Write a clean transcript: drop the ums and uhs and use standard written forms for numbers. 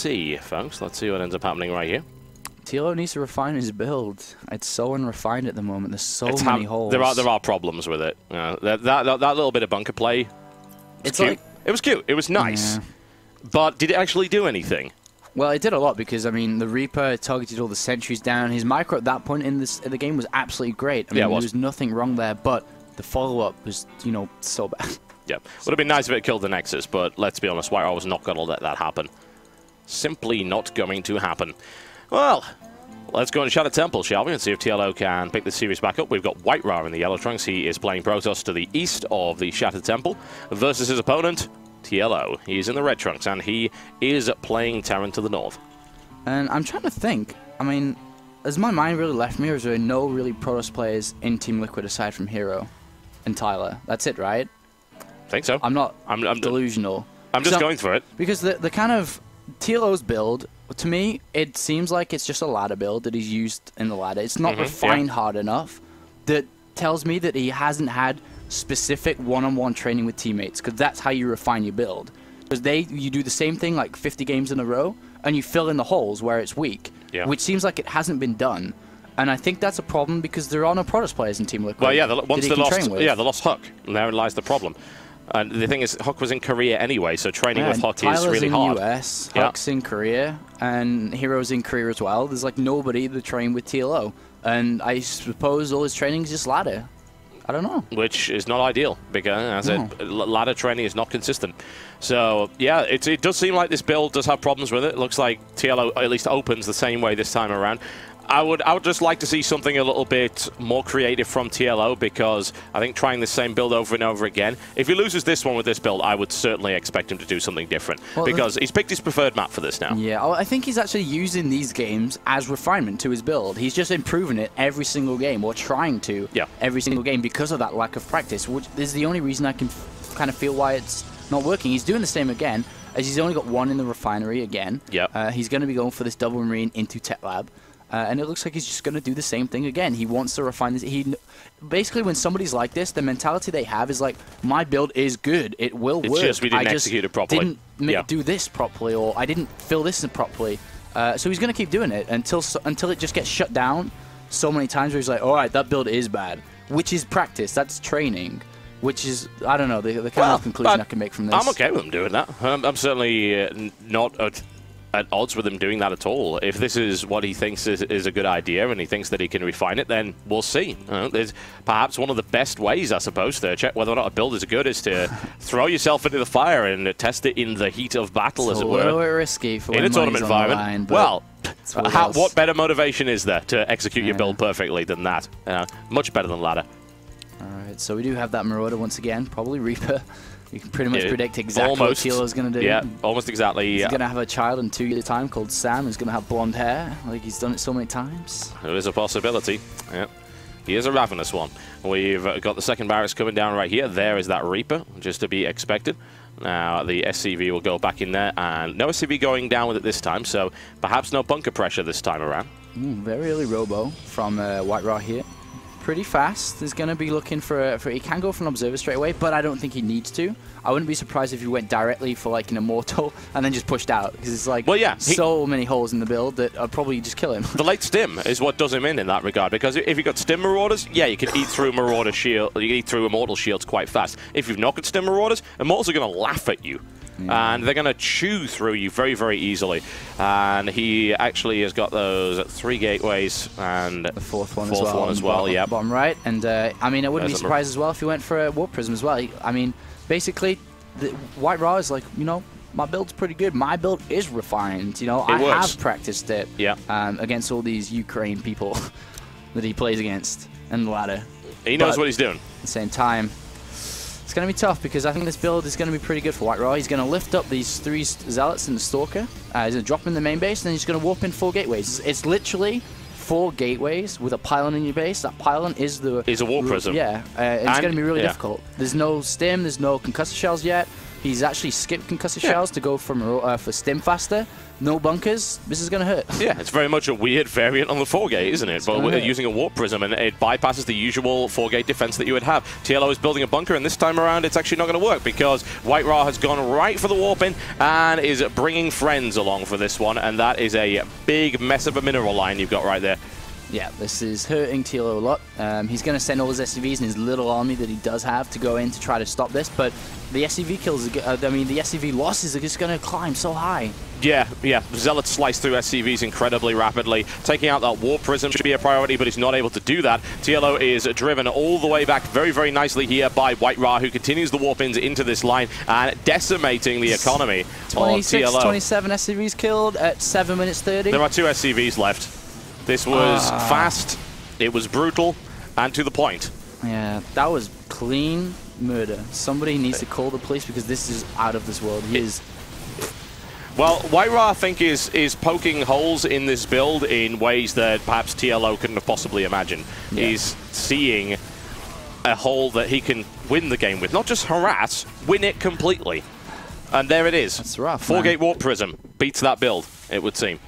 see, folks. Let's see what ends up happening right here. TLO needs to refine his build. It's so unrefined at the moment. There's so many holes. There are problems with it. That little bit of bunker play. It's cute. It was cute. It was nice. Yeah. But did it actually do anything? Well, it did a lot because, I mean, the Reaper targeted all the sentries down. His micro at that point in the game was absolutely great. I mean, there was nothing wrong there, but the follow-up was, you know, so bad. Yeah. Would have been nice if it killed the Nexus, but let's be honest, White Raw was not going to let that happen. Simply not going to happen. Well, let's go and Shadow Temple, shall we, and see if TLO can pick the series back up. We've got White Raw in the yellow trunks. He is playing Protoss to the east of the Shattered Temple versus his opponent, TLO. He's in the red trunks, and he is playing Terran to the north. And I'm trying to think. I mean, has my mind really left me, or is there no really Protoss players in Team Liquid aside from Hero and Tyler? That's it, right? I think so. I'm delusional. I'm just going for it. Because the kind of TLO's build, to me, it seems like it's just a ladder build that he's used in the ladder. It's not refined hard enough. That tells me that he hasn't had specific one-on-one training with teammates, because that's how you refine your build. Because you do the same thing like 50 games in a row, and you fill in the holes where it's weak, which seems like it hasn't been done. And I think that's a problem because there are no Protoss players in Team Liquid. Well, yeah, once they lost Huck, and therein lies the problem. And the thing is, Huck was in Korea anyway, so training with Huck is really hard. Tyler's in the US, Huck's in Korea, and Hero's in Korea as well. There's like nobody to train with TLO. And I suppose all his training is just ladder. I don't know. Which is not ideal, because ladder training is not consistent. So, yeah, it does seem like this build does have problems with it. It looks like TLO at least opens the same way this time around. I would just like to see something a little bit more creative from TLO, because I think trying the same build over and over again, if he loses this one with this build, I would certainly expect him to do something different, because he's picked his preferred map for this now. Yeah, I think he's actually using these games as refinement to his build. He's just improving it every single game, or trying to every single game, because of that lack of practice, which is the only reason I can kind of feel why it's not working. He's doing the same again, as he's only got one in the refinery again. He's going to be going for this double marine into Tech Lab. And it looks like he's just going to do the same thing again. He wants to refine this. Basically, when somebody's like this, the mentality they have is like, my build is good. It will work. It's just we didn't execute it properly. Didn't do this properly, or I didn't fill this in properly. So he's going to keep doing it until it just gets shut down so many times where he's like, all right, that build is bad. Which is practice. That's training. Which is, I don't know, the kind of conclusion I can make from this. I'm okay with him doing that. I'm certainly not at odds with him doing that at all. If this is what he thinks is a good idea, and he thinks that he can refine it, then we'll see. There's perhaps one of the best ways, I suppose, to check whether or not a build is good is to throw yourself into the fire and test it in the heat of battle, as it were. It's a little bit risky for in a tournament environment. Well, what better motivation is there to execute your build perfectly than that? Much better than ladder. Alright, so we do have that Marauder once again, probably Reaper. You can pretty much predict exactly what TLO's going to do. Yeah, almost exactly. He's going to have a child in 2 years' time called Sam, who's going to have blonde hair, like he's done it so many times. There is a possibility. Yeah. He is a ravenous one. We've got the second barracks coming down right here. There is that Reaper, just to be expected. Now, the SCV will go back in there, and no SCV going down with it this time, so perhaps no bunker pressure this time around. Very early robo from White Raw here. Pretty fast. He's going to be looking for he can go for an observer straight away, but I don't think he needs to. I wouldn't be surprised if he went directly for like an immortal and then just pushed out, because it's like so many holes in the build that I'd probably just kill him. The late stim is what does him in that regard, because if you've got stim marauders, yeah, you can eat through marauder shield, you can eat through immortal shields quite fast. If you've not got stim marauders, immortals are going to laugh at you. And they're going to chew through you very, very easily. And he actually has got those 3 gateways and the fourth one as well. Yeah, bottom right. And I mean, I wouldn't be surprised as well if he went for a warp prism as well. I mean, basically, the White Raw is like, you know, my build's pretty good. My build is refined. You know, I have practiced it against all these Ukraine people that he plays against in the ladder. He knows what he's doing. At the same time, it's going to be tough, because I think this build is going to be pretty good for White Raw. He's going to lift up these 3 Zealots in the Stalker. He's going to drop them in the main base, and then he's going to warp in 4 gateways. It's literally 4 gateways with a pylon in your base. That pylon is the... Is a warp prism. Yeah, it's going to be really difficult. There's no stim, there's no concussor shells yet. He's actually skipped concussive shells to go for stim faster. No bunkers. This is going to hurt. Yeah, it's very much a weird variant on the 4-gate, isn't it? But we're using a warp prism, and it bypasses the usual 4-gate defense that you would have. TLO is building a bunker, and this time around, it's actually not going to work because White Ra has gone right for the warp in and is bringing friends along for this one, and that is a big mess of a mineral line you've got right there. Yeah, this is hurting TLO a lot. He's going to send all his SCVs and his little army that he does have to go in to try to stop this, but the SCV kills, the SCV losses are just going to climb so high. Yeah. Zealots slice through SCVs incredibly rapidly. Taking out that Warp Prism should be a priority, but he's not able to do that. TLO is driven all the way back very, very nicely here by White Ra, who continues the warp-ins into this line and decimating the economy 26, of TLO. 27 SCVs killed at 7 minutes 30. There are 2 SCVs left. This was fast, it was brutal, and to the point. Yeah, that was clean murder. Somebody needs to call the police because this is out of this world. He is... Well, White Ra, I think, is poking holes in this build in ways that perhaps TLO couldn't have possibly imagined. Yeah. He's seeing a hole that he can win the game with. Not just harass, win it completely. And there it is. That's rough, 4-gate Warp Prism beats that build, it would seem.